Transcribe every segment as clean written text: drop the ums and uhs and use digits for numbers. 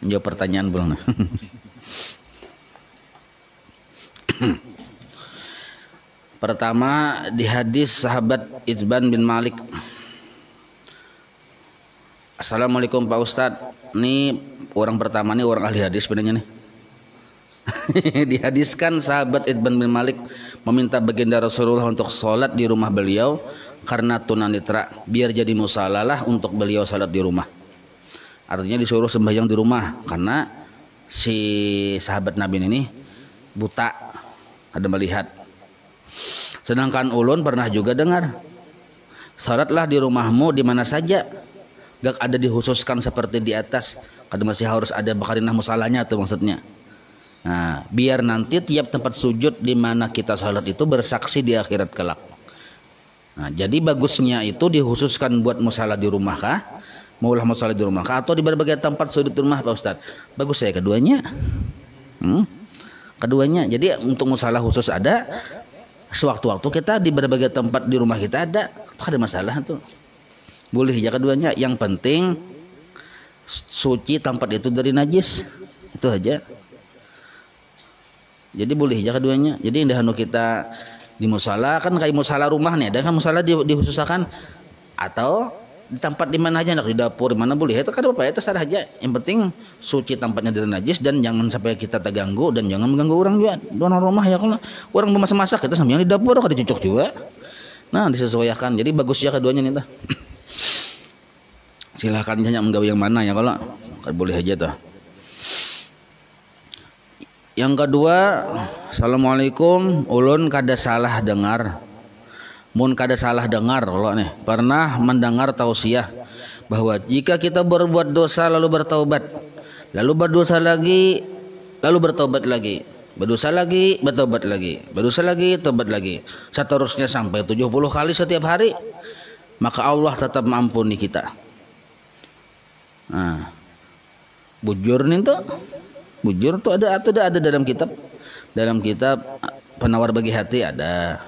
Jawab pertanyaan belum? Pertama di hadis sahabat Itban bin Malik. Assalamualaikum Pak Ustadz. Ini orang pertama nih orang ahli hadis sebenarnya nih. Dihadiskan sahabat Itban bin Malik meminta baginda Rasulullah untuk sholat di rumah beliau karena tunanetra, biar jadi musalalah untuk beliau sholat di rumah. Artinya disuruh sembahyang di rumah karena si sahabat Nabi ini buta, ada melihat. Sedangkan ulun pernah juga dengar, sholatlah di rumahmu di mana saja, gak ada dikhususkan seperti di atas, kada masih harus ada bakarinah musalahnya tuh maksudnya. Nah, biar nanti tiap tempat sujud di mana kita sholat itu bersaksi di akhirat kelak. Nah, jadi bagusnya itu dikhususkan buat musalah di rumah kah? Maulah musalah di rumah kah? Atau di berbagai tempat sudut rumah Pak Ustadz? Bagus saya keduanya. Keduanya. Jadi untuk musalah khusus ada, sewaktu-waktu kita di berbagai tempat di rumah kita ada, itu ada masalah tuh. Boleh ya keduanya. Yang penting suci tempat itu dari najis, itu aja. Jadi boleh ya keduanya. Jadi indah kita di musala kan kayak musala rumah nih, dan kan musala dikhususkan atau di tempat di mana aja, di dapur di mana boleh. Itu kan apa? Itu salah aja. Yang penting suci tempatnya dari najis dan jangan sampai kita terganggu dan jangan mengganggu orang juga. Orang rumah ya kalau orang memasak kita sambil di dapur kada cocok juga. Nah, disesuaikan. Jadi bagus ya keduanya nih tuh. Silahkan hanya menggawe yang mana ya kalau boleh aja tuh. Yang kedua, assalamualaikum, ulun kada salah dengar. Mun kada salah dengar kalau nih pernah mendengar tausiah bahwa jika kita berbuat dosa lalu bertaubat, lalu berdosa lagi, lalu bertaubat lagi, berdosa lagi, bertaubat lagi, berdosa lagi, taubat lagi, seterusnya sampai 70 kali setiap hari, maka Allah tetap mengampuni kita. Nah, bujur nih tuh, bujur tuh ada dalam kitab penawar bagi hati ada,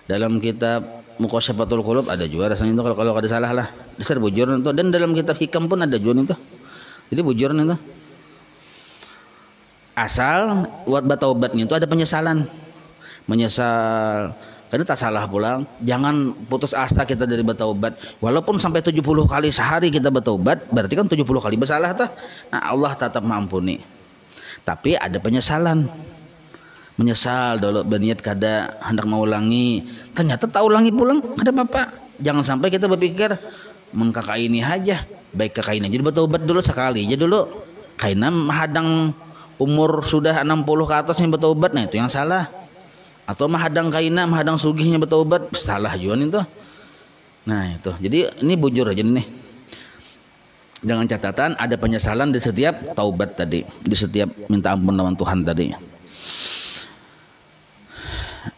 dalam kitab Muqasyafatul Qulub ada juga rasanya itu kalau ada salah lah dasar bujur itu, dan dalam kitab hikam pun ada juga itu. Jadi bujur itu asal buat bertaubatnya itu ada penyesalan, menyesal karena tak salah pulang. Jangan putus asa kita dari bertaubat walaupun sampai 70 kali sehari kita bertaubat, berarti kan 70 kali bersalah tuh. Nah, Allah tetap mengampuni, tapi ada penyesalan. Menyesal dulu berniat kada hendak mau ulangi, ternyata tak ulangi pulang, ada apa-apa. Jangan sampai kita berpikir mengkaka ini aja, baik kakak ini jadi bertobat dulu sekali aja dulu, karena menghadang umur sudah 60 ke atasnya bertobat, nah itu yang salah. Atau menghadang kaina, menghadang sugihnya bertobat, salah juga itu. Nah itu, jadi ini bujur aja nih, dengan catatan ada penyesalan di setiap taubat tadi, di setiap minta ampun lawan Tuhan tadi.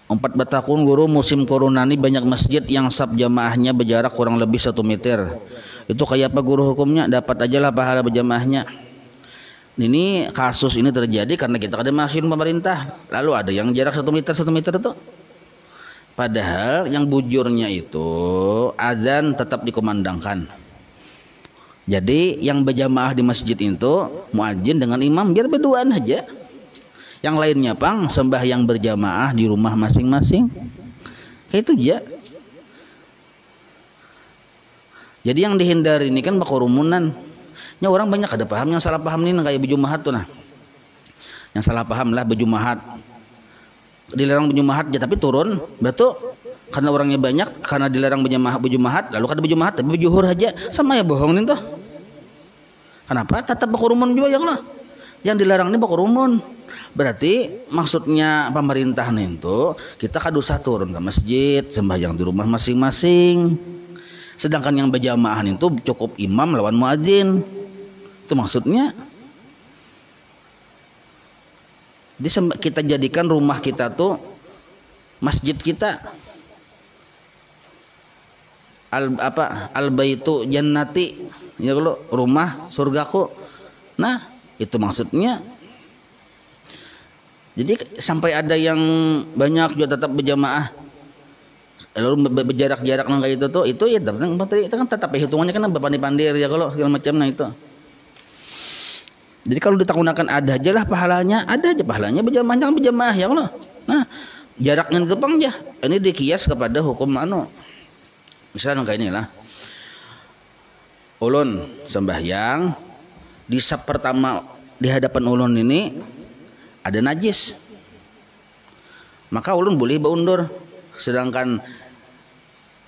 4 tahun guru musim corona ini banyak masjid yang saf jamaahnya berjarak kurang lebih 1 meter. Itu kayak apa guru hukumnya? Dapat aja lah pahala berjamaahnya. Ini kasus ini terjadi karena kita ada masukin pemerintah. Lalu ada yang jarak 1 meter itu. Padahal yang bujurnya itu azan tetap dikumandangkan. Jadi yang berjamaah di masjid itu muadzin dengan imam biar berduaan aja. Yang lainnya pang sembahyang berjamaah di rumah masing-masing. Kayak itu ya. Jadi yang dihindari ini kan kerumunan. Nya orang banyak ada paham, yang salah paham nih kayak berjumahat tuh nah. Yang salah paham lah berjumahat. Dilarang berjumahat ya tapi turun, betul. Karena orangnya banyak, karena dilarang berjumahat, lalu kada berjumahat tapi berjuhur aja. Sama ya bohong nih tuh. Kenapa? Tetap berkerumun juga yang lah. Yang dilarang ini berkerumun. Berarti maksudnya pemerintah nih itu kita kada usah turun ke masjid, sembahyang di rumah masing-masing. Sedangkan yang berjamaah itu cukup imam lawan muadzin. Itu maksudnya. Jadi kita jadikan rumah kita tuh masjid kita. Al baitu jannati, ya kalau rumah surgaku. Nah, itu maksudnya. Jadi sampai ada yang banyak juga tetap berjamaah lalu berjarak-jarak nang kayak itu ya itu kan tetap hitungannya kan bapak pandir ya kalau segala macam nah itu. Jadi kalau ditakunakan ada aja lah pahalanya, ada aja pahalanya berjamaah jangan berjamaah ya Allah. Nah, jaraknya itu pang ya. Ini dikias kepada hukum misalnya kayak inilah. Ulun sembahyang di saf pertama di hadapan ulun ini ada najis. Maka ulun boleh baundur. Sedangkan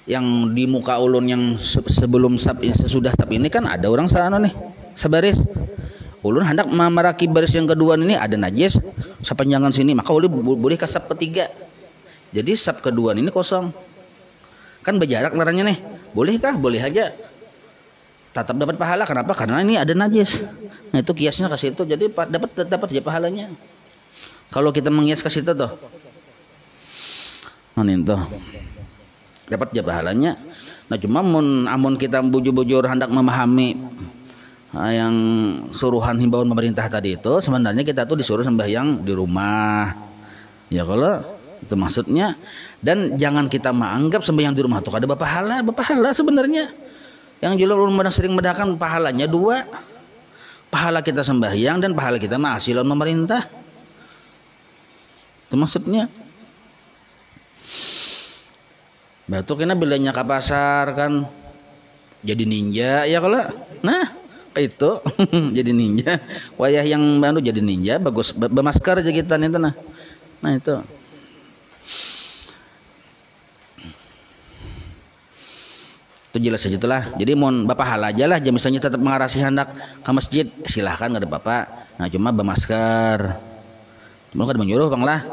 yang di muka ulun yang sebelum saf sesudah saf ini kan ada orang sana nih sebaris. Ulun hendak memaraki baris yang kedua ini ada najis sepanjangan sini, maka ulun boleh ke saf ketiga. Jadi saf kedua ini kosong. Kan berjarak larangnya nih. Bolehkah? Boleh aja. Tetap dapat pahala. Kenapa? Karena ini ada najis. Nah itu kiasnya ke situ. Jadi dapat aja pahalanya. Kalau kita mengias ke situ tuh, itu dapat aja pahalanya. Nah cuma amun kita bujur-bujur hendak memahami yang suruhan himbauan pemerintah tadi itu, sebenarnya kita tuh disuruh sembahyang di rumah. Ya kalau itu maksudnya. Dan jangan kita menganggap sembahyang di rumah tuh ada berpahala sebenarnya. Yang jelas ulun sering mendahkan pahalanya dua. Pahala kita sembahyang dan pahala kita ma'asilan pemerintah. Itu maksudnya. Batu kena bilanya ke pasar kan jadi ninja ya kalau. Nah, itu jadi ninja. Wayah yang baru jadi ninja bagus bermasker aja kita itu nah. Nah itu. Itu jelas saja itulah. Jadi mohon bapak hal aja lah. Misalnya tetap mengarasi hendak ke masjid silahkan nggak ada bapak. Nah cuma bermasker. Cuma kan menyuruh bang lah.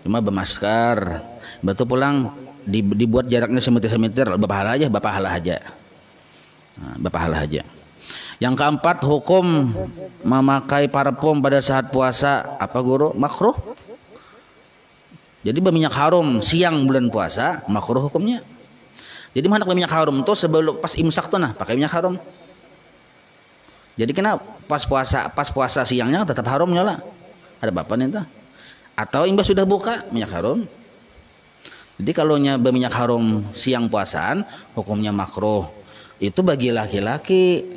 Cuma bermasker. Batu pulang dibuat jaraknya semeter bapak hal aja. Nah, bapak hal aja. Yang keempat hukum memakai parfum pada saat puasa apa guru? Makruh. Jadi berminyak harum siang bulan puasa makruh hukumnya. Jadi mana minyak harum tuh sebelum pas imsak tuh nah pakai minyak harum. Jadi kena pas puasa siangnya tetap harum nyala. Ada bapak nih tuh. Atau imbas sudah buka minyak harum. Jadi kalau berminyak harum siang puasaan hukumnya makruh. Itu bagi laki-laki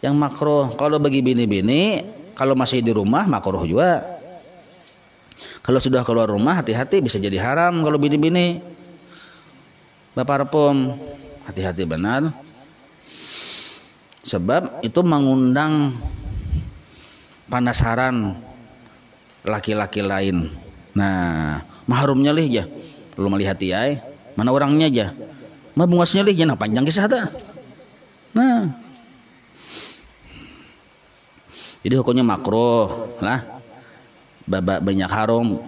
yang makruh. Kalau bagi bini-bini kalau masih di rumah makruh juga. Kalau sudah keluar rumah hati-hati bisa jadi haram kalau bini-bini. Parfum hati-hati benar sebab itu mengundang penasaran laki-laki lain. Nah mahrumnya lih ya perlu melihat ya mana orangnya aja mah bungosnya lih ya nah panjang kisah dah. Nah jadi hukumnya makruh lah banyak harum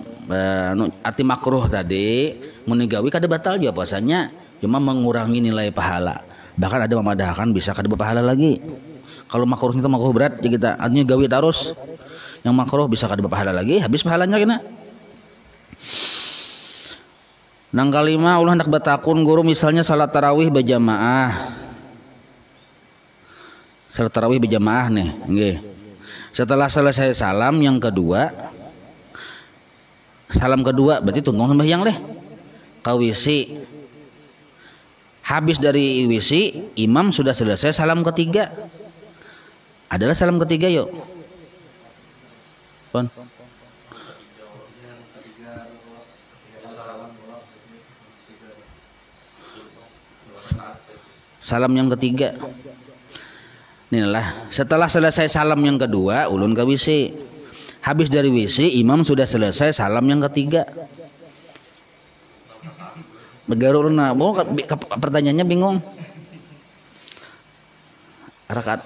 arti makruh tadi menigawi kada batal juga puasanya cuma mengurangi nilai pahala bahkan ada memadahkan bisa kada berpahala lagi. Kalau makruh itu makruh berat ya kita artinya gawi terus yang makruh bisa kada berpahala lagi habis pahalanya kena. Nang kalima ulah hendak batakun guru misalnya salat tarawih berjamaah nih nggih. Setelah selesai salam kedua berarti tunggu sembahyang leh kawisi. Habis dari wisi imam sudah selesai salam ketiga. Adalah salam ketiga yuk. Pon. Salam yang ketiga. Inilah setelah selesai salam yang kedua ulun ke wisi. Habis dari wisi imam sudah selesai salam yang ketiga. Begaru na, mau pertanyaannya bingung. Rakaat.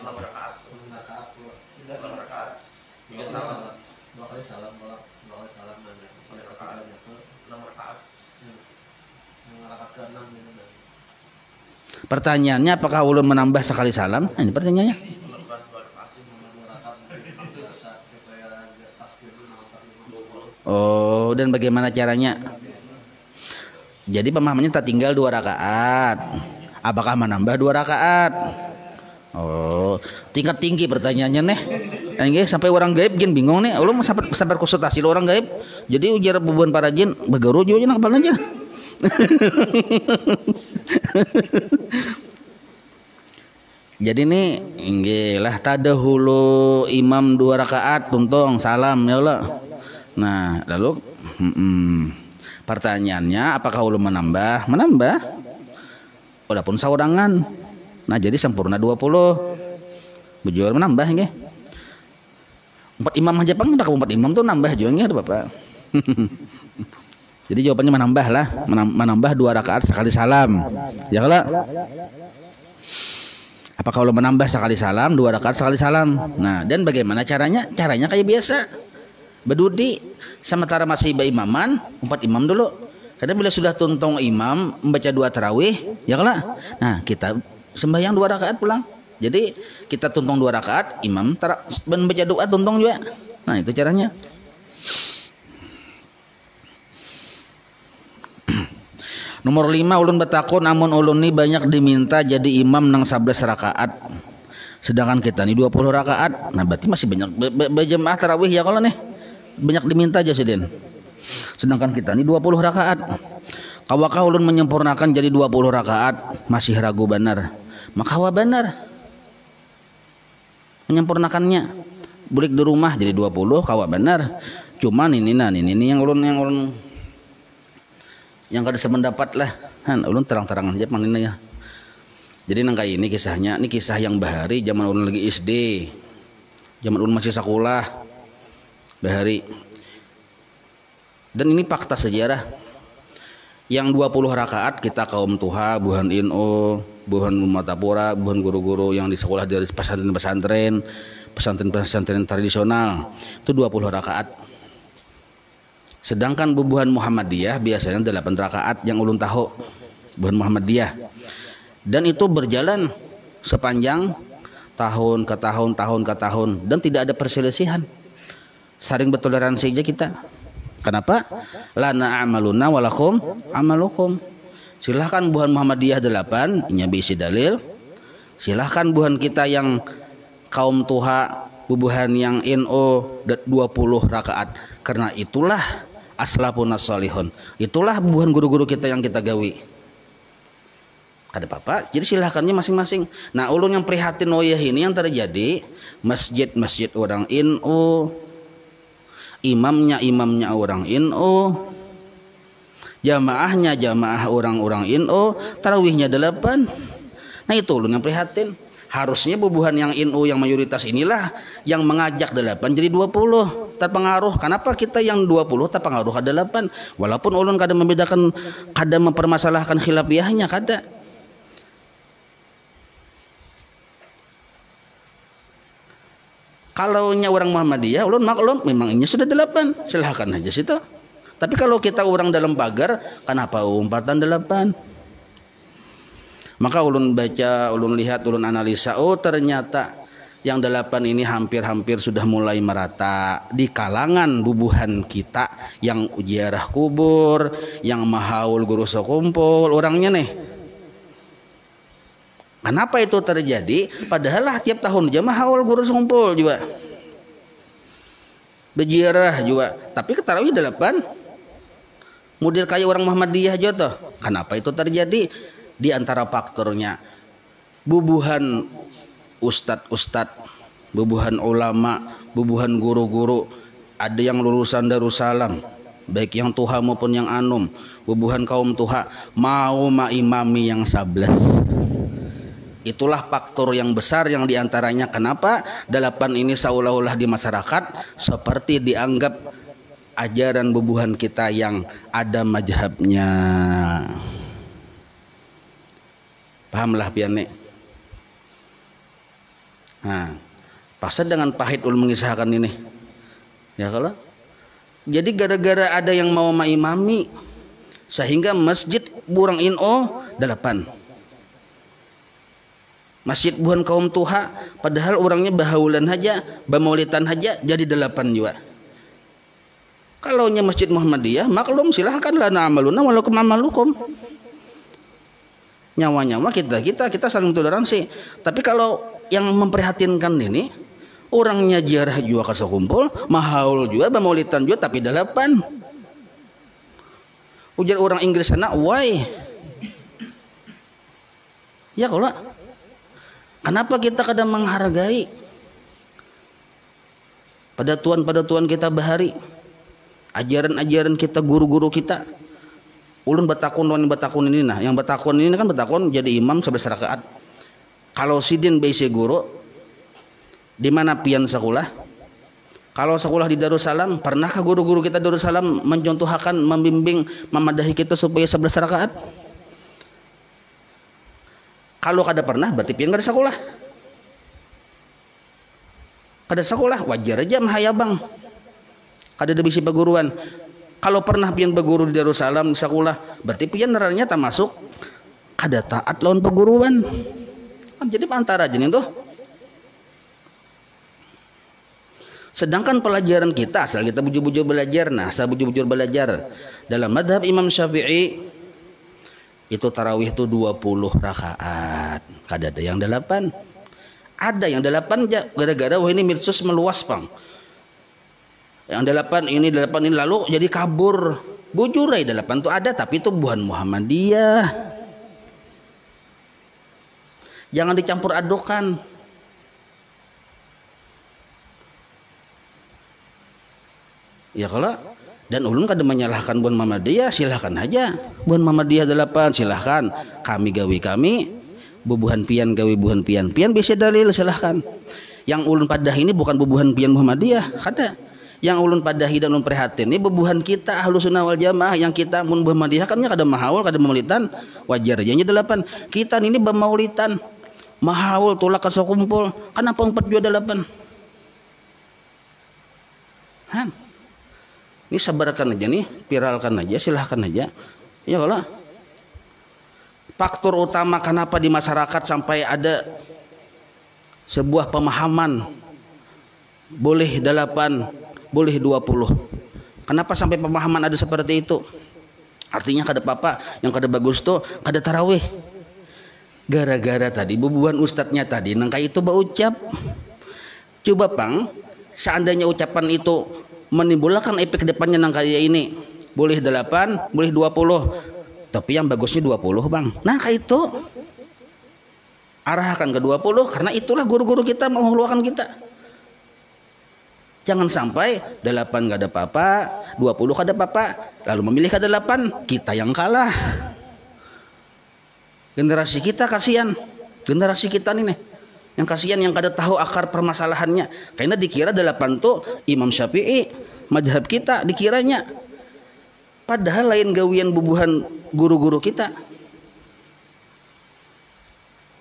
Pertanyaannya apakah ulun menambah sekali salam? Nah, ini pertanyaannya. Oh, dan bagaimana caranya? Jadi pemahamannya tak tinggal 2 rakaat. Apakah menambah 2 rakaat? Oh, tingkat tinggi pertanyaannya nih. Nggih sampai orang gaib gin bingung nih. Ulun sampai konsultasi lo orang gaib. Jadi ujar bebuan para jin begaru juga nak kepala aja. Jadi nih inggih lah tadahulu imam 2 rakaat tuntung salam ya Allah. Nah, lalu pertanyaannya apakah ulun menambah? Menambah. Walaupun saurangan. Nah, jadi sempurna 20. Bujur menambah nggih. 4 imam aja pang tak 4 imam tuh nambah juga nggih Bapak. Jadi jawabannya menambah lah, menambah 2 rakaat sekali salam. Ya kalau apakah kalau menambah sekali salam 2 rakaat sekali salam. Nah, dan bagaimana caranya? Caranya kayak biasa. Berdudi sementara masih berimaman 4 imam dulu. Karena bila sudah tuntung imam membaca 2 tarawih, ya kalau nah kita sembahyang 2 rakaat pulang. Jadi kita tuntung 2 rakaat, imam membaca doa tuntung juga. Nah itu caranya. Nomor 5 ulun betakun amun ulun ni banyak diminta jadi imam nang 11 rakaat. Sedangkan kita nih 20 rakaat. Nah berarti masih banyak berjamaah tarawih ya kalau nih. Banyak diminta aja Sidin. Sedangkan kita nih 20 rakaat. Kawakah ulun menyempurnakan jadi 20 rakaat masih ragu benar. Maka wa benar. Menyempurnakannya. Bulik di rumah jadi 20 kawa benar. Cuman ini yang ulun yang kada sependapat lah. Han ulun terang-terangan aja manina ya. Jadi nang kayak ini kisahnya, ini kisah yang bahari zaman ulun lagi SD. Zaman ulun masih sekolah. Bahari. Dan ini fakta sejarah. Yang 20 rakaat kita kaum tuha, buhan ino, buhan matapura, buhan guru-guru yang di sekolah dari pesantren tradisional. Itu 20 rakaat. Sedangkan bubuhan Muhammadiyah biasanya 8 rakaat yang ulun tahu. Buhan Muhammadiyah. Dan itu berjalan sepanjang tahun ke tahun dan tidak ada perselisihan. Saling bertoleransi aja kita. Kenapa? Lana amaluna walakum amalukum. Silahkan buhan Muhammadiyah 8 nya bisi dalil. Silahkan buhan kita yang kaum tuha, bubuhan yang NO 20 rakaat. Karena itulah aslafun as-salihun. Itulah bubuhan guru-guru kita yang kita gawi. Kada apa-apa. Jadi silahkannya masing-masing. Nah, ulun yang prihatin ini yang terjadi masjid orang NO, imamnya orang NO, jamaahnya jamaah orang-orang NO, tarawihnya 8. Nah itu ulun yang prihatin. Harusnya bubuhan yang NO yang mayoritas inilah yang mengajak 8 jadi 20 terpengaruh. Kenapa kita yang 20 terpengaruh ke 8? Walaupun ulun kada membedakan, kada mempermasalahkan khilafiyahnya, kada. Kalau nya orang Muhammadiyah, ulun maklum memang ini sudah 8, silahkan aja situ. Tapi kalau kita orang dalam pagar, kenapa umpatan 8? Maka ulun baca, ulun lihat, ulun analisa, oh ternyata yang 8 ini hampir-hampir sudah mulai merata di kalangan bubuhan kita yang ziarah kubur, yang mahaul guru sekumpul, orangnya nih. Kenapa itu terjadi? Padahal lah tiap tahun aja mahaul guru sekumpul juga. Berziarah juga. Tapi ketarawih 8. Model kayak orang Muhammadiyah aja tuh. Kenapa itu terjadi? Di antara faktornya bubuhan ustad-ustad, bubuhan ulama, bubuhan guru-guru, ada yang lulusan Darussalam, baik yang tuha maupun yang anum, bubuhan kaum tuha mau maimami yang 11. Itulah faktor yang besar yang diantaranya kenapa 8 ini seolah-olah di masyarakat seperti dianggap ajaran bubuhan kita yang ada mazhabnya. Pahamlah piane. Nah, pasal dengan pahit ulun mengisahkan ini. Ya kalau jadi gara-gara ada yang mau maimami sehingga masjid burang ino 8. Masjid buhan kaum tuha padahal orangnya bahaulan aja, bamaulitan aja jadi 8 juga. Kalau nya masjid Muhammadiyah maklum silahkan lana amaluna walakum amalukum. Nyawa-nyawa kita saling toleransi. Tapi kalau yang memprihatinkan ini orangnya ziarah juga kasih kumpul, mahaul juga, bamaulitan juga tapi 8. Ujar orang Inggris sana, why? Ya kalau Kenapa kita kadang menghargai pada tuan kita bahari, ajaran-ajaran kita, guru-guru kita. Ulun batakun ini nah, yang batakun ini kan batakun jadi imam 11 rakaat. Kalau sidin baisi guru di mana pian sekolah? Kalau sekolah di Darussalam, pernahkah guru-guru kita Darussalam mencontohkan, membimbing, memadahi kita supaya 11 rakaat? Kalau kada pernah, berarti pian kada sekolah. Kada sekolah, wajar aja mahayabang. Kada ada bisi perguruan. Kalau pernah pian berguru di Darussalam di sekolah, berarti pian neranya tak masuk. Kada taat lawan perguruan. Jadi antara aja nih tuh. Sedangkan pelajaran kita, asal kita bujur-bujur belajar, dalam madhab Imam Syafi'i itu tarawih itu 20 rakaat. Kada ada yang 8. Ada yang 8 aja, gara-gara wah ini mirsus meluas pang. Yang 8 ini lalu jadi kabur. Bujurai 8 itu ada, tapi itu bukan Muhammadiyah. Jangan dicampur adukan. Ya kalau dan ulun kada menyalahkan buan Muhammadiyah, silahkan aja. Buan Muhammadiyah 8 silahkan. Kami gawi kami, bubuhan pian gawi bubuhan pian. Pian bisa dalil silahkan. Yang ulun padah ini bukan bubuhan pian Muhammadiyah, kada. Yang ulun padahi dan ulun prihatin ini bubuhan kita Ahlussunnah wal Jamaah, yang kita mun Muhammadiyah kan kada mahawul, kada maulidan, wajar aja 8. Kita ini bemaulidan, mahawul tulak kasih kumpul. Kenapa 4 juga 8? Han. Ini sabarkan aja nih, viralkan aja, silahkan aja. Ya kalau faktor utama kenapa di masyarakat sampai ada sebuah pemahaman boleh 8, boleh 20. Kenapa sampai pemahaman ada seperti itu? Artinya kada apa-apa, yang kada bagus tuh kada tarawih. Gara-gara tadi bubuhan ustadznya tadi nangka itu berucap. Coba pang, seandainya ucapan itu menimbulkan efek depannya nang kayak ini, boleh 8, boleh 20, tapi yang bagusnya 20 bang. Nah kayak itu arahkan ke 20, karena itulah guru-guru kita menghulukan kita. Jangan sampai 8 gak ada apa-apa, 20 gak ada apa-apa, lalu memilih ke 8, kita yang kalah. Generasi kita kasihan, generasi kita nih yang kasihan, yang kada tahu akar permasalahannya. Karena dikira 8 tuh Imam Syafi'i, madhab kita dikiranya. Padahal lain gawian bubuhan guru-guru kita.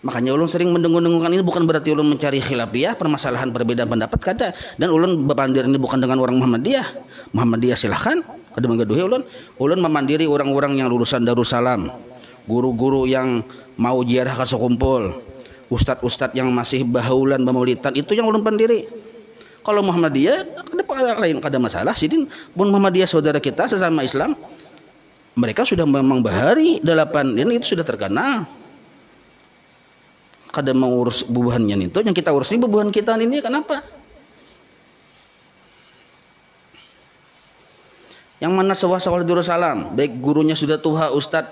Makanya ulun sering mendengung-dengungkan ini bukan berarti ulun mencari khilafiyah, permasalahan perbedaan pendapat kada. Dan ulun berpandir ini bukan dengan orang Muhammadiyah. Muhammadiyah silahkan, kada menggaduhi ulun. Ulun memandiri orang-orang yang lulusan Darussalam, guru-guru yang mau ziarah kasih kumpul, ustadz-ustadz yang masih bahaulan bemaulidan, itu yang ulun pandiri. Kalau Muhammadiyah ada lain, kada masalah. Sidin pun Muhammadiyah saudara kita sesama Islam, mereka sudah memang bahari 8, dan itu sudah terkenal. Kada mau urus bubuhannya itu, yang kita urus ini bubuhan kita ini. Kenapa? Yang mana sawah-sawah Darussalam, baik gurunya sudah tua ustadz,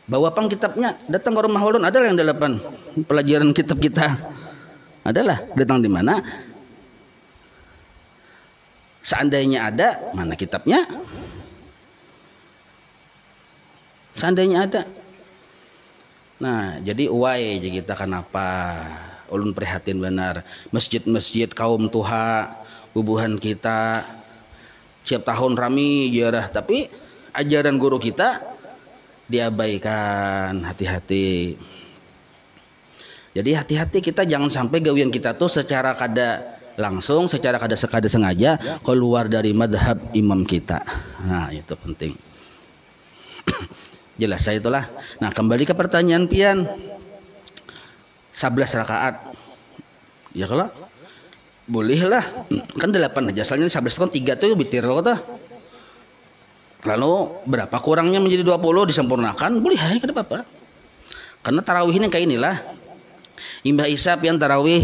bawa pang kitabnya, datang ke rumah ulun, adalah yang 8 pelajaran kitab kita. Adalah datang di mana? Seandainya ada, mana kitabnya? Seandainya ada. Nah, jadi uai jadi kita kenapa ulun prihatin benar. Masjid-masjid kaum tuha bubuhan kita setiap tahun rami ziarah, tapi ajaran guru kita diabaikan. Hati-hati. Jadi hati-hati kita, jangan sampai gawian kita tuh secara kada langsung, secara kada sengaja keluar dari madhab imam kita. Nah itu penting. Jelas saya itulah. Nah kembali ke pertanyaan pian, 11 rakaat. Ya kalau bolehlah, kan 8 aja. Asalnya 11 kan 3 tuh bitir loh tuh. Lalu berapa kurangnya menjadi 20 disempurnakan, boleh ya, kada apa-apa. Karena tarawih ini kayak inilah. Imbah Isa pian tarawih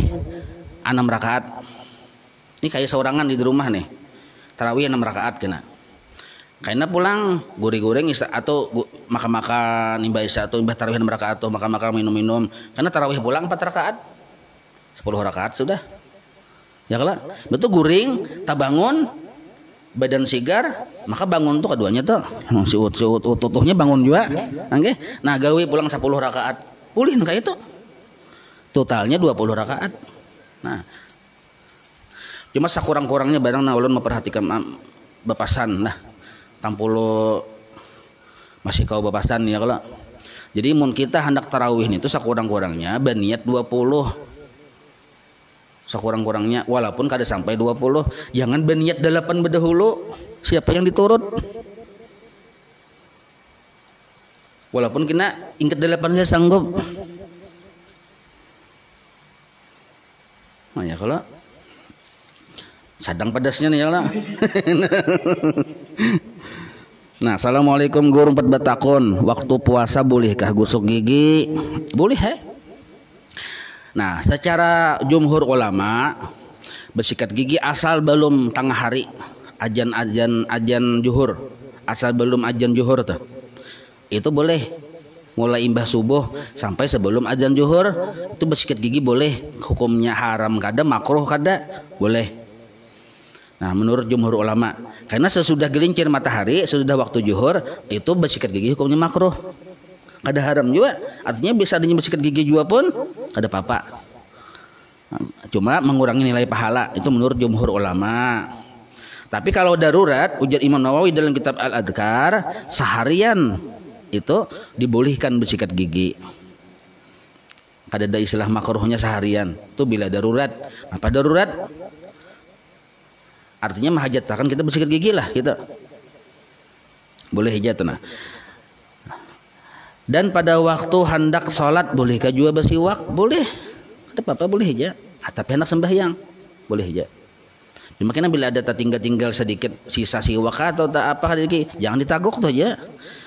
6 rakaat. Ini kayak seorangan di rumah nih. Tarawih 6 rakaat kena. Karena pulang goreng-goreng atau makan-makan imbah isya atau imbah tarawih rakaat atau makan-makan minum-minum. Karena tarawih pulang 4 rakaat. 10 rakaat sudah. Ya kalau betul guring, tak bangun, badan sigar, maka bangun tuh keduanya tuh. Si utuhnya bangun juga. Oke. Nah, gawe pulang 10 rakaat. Pulih kayak itu. Totalnya 20 rakaat. Nah, cuma sakurang-kurangnya barang ulun memperhatikan bapasan lah. Tampulo masih kau bapasan ya kalau. Jadi mun kita hendak tarawih itu sakurang-kurangnya berniat 20. Sakurang-kurangnya walaupun kada sampai 20, jangan berniat 8 berdahulu. Siapa yang diturut? Walaupun kena ingat 8 dia sanggup. Nah ya kalau sadang pedasnya nih ya lah. Nah, assalamualaikum guru 4 batakun. Waktu puasa bolehkah gosok gigi? Boleh Nah, secara jumhur ulama bersikat gigi asal belum tengah hari ajan juhur, asal belum ajan juhur tuh. Itu boleh. Mulai imbah subuh sampai sebelum azan juhur itu bersikat gigi boleh. Hukumnya haram kada, makruh kada, boleh. Nah, menurut jumhur ulama, karena sesudah gelincir matahari, sesudah waktu zuhur, itu bersikat gigi hukumnya makruh. Kada haram juga. Artinya bisa adanya bersikat gigi juga pun kada apa-apa. Cuma mengurangi nilai pahala, itu menurut jumhur ulama. Tapi kalau darurat, ujar Imam Nawawi dalam kitab Al-Adhkar, seharian itu dibolehkan bersikat gigi. Kada ada istilah makruhnya seharian. Itu bila darurat. Apa darurat? Artinya menghajatkan kita bersikat gigi lah kita. Boleh hijat nah. Dan pada waktu hendak sholat bolehkah juga bersiwak? Boleh. Ada apa-apa boleh hijat. Tapi hendak sembahyang boleh hijat. Cuma kena bila ada tinggal sedikit sisa siwak atau tak apa jangan ditagok tuh aja.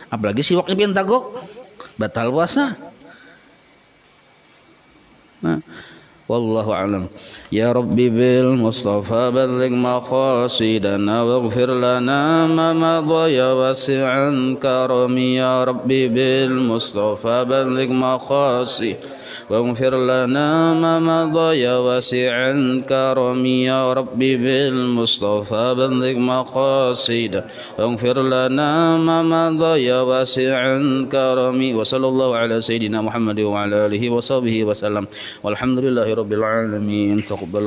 Apalagi siwaknya pian tagok batal puasa. Nah, wallahu a'lam. Ya Rabbi bil Mustafa balligh maqasidana waghfir lana ma madha ya wasi'an karami ya Rabbi bil Mustafa balligh maqasidana واغفر لنا ما مضى يا واسع الكرم يا ربي بالمصطفى بلغ مقاصده واغفر لنا ما مضى يا واسع الكرم وصلى الله على سيدنا محمد وعلى آله وصحبه وسلم والحمد لله رب العالمين. تقبل